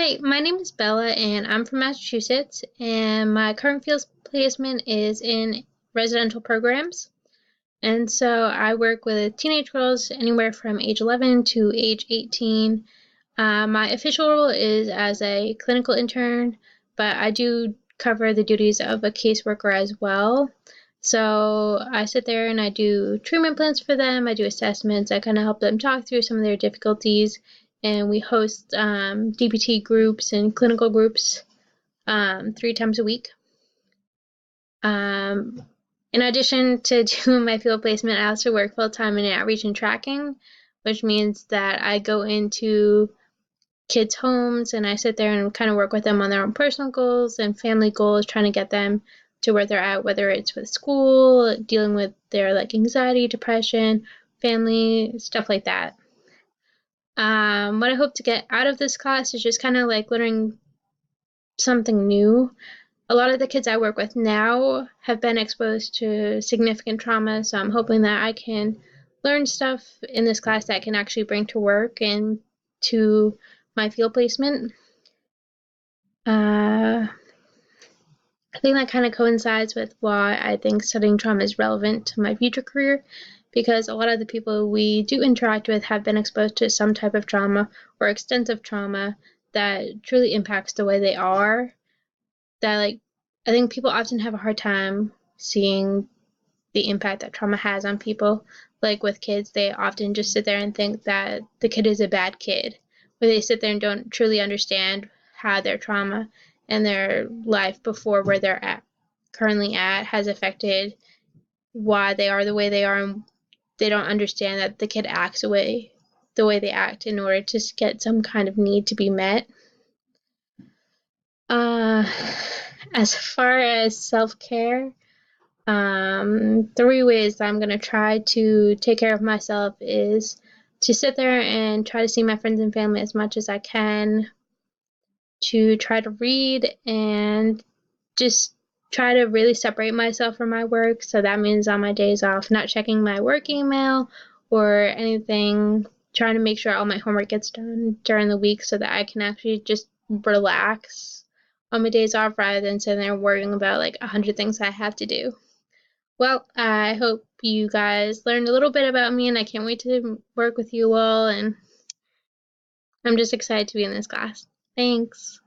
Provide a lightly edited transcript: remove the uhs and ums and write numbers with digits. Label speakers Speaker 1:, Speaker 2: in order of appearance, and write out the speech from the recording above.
Speaker 1: Hi, my name is Bella and I'm from Massachusetts, and my current field placement is in residential programs. And so I work with teenage girls anywhere from age 11 to age 18. My official role is as a clinical intern, but I do cover the duties of a caseworker as well. So I sit there and I do treatment plans for them, I do assessments, I kind of help them talk through some of their difficulties, and we host DBT groups and clinical groups 3 times a week. Um, in addition to doing my field placement, I also work full time in outreach and tracking, which means that I go into kids' homes and I sit there and kind of work with them on their own personal goals and family goals, trying to get them to where they're at, whether it's with school, dealing with their like anxiety, depression, family, stuff like that. What I hope to get out of this class is just kind of like learning something new. A lot of the kids I work with now have been exposed to significant trauma, so I'm hoping that I can learn stuff in this class that I can actually bring to work and to my field placement. Uh, I think that kind of coincides with why I think studying trauma is relevant to my future career, because a lot of the people we do interact with have been exposed to some type of trauma or extensive trauma that truly impacts the way they are. That, like, I think people often have a hard time seeing the impact that trauma has on people. Like with kids, they often just sit there and think that the kid is a bad kid, where they sit there and don't truly understand how their trauma and their life before where they're at currently at has affected why they are the way they are, and they don't understand that the kid acts the way they act in order to get some kind of need to be met. Uh, as far as self-care, 3 ways I'm gonna try to take care of myself is to sit there and try to see my friends and family as much as I can, to try to read, and just try to really separate myself from my work. So that means on my days off, not checking my work email or anything, trying to make sure all my homework gets done during the week so that I can actually just relax on my days off rather than sitting there worrying about like 100 things I have to do. Well, I hope you guys learned a little bit about me, and I can't wait to work with you all, and I'm just excited to be in this class. Thanks.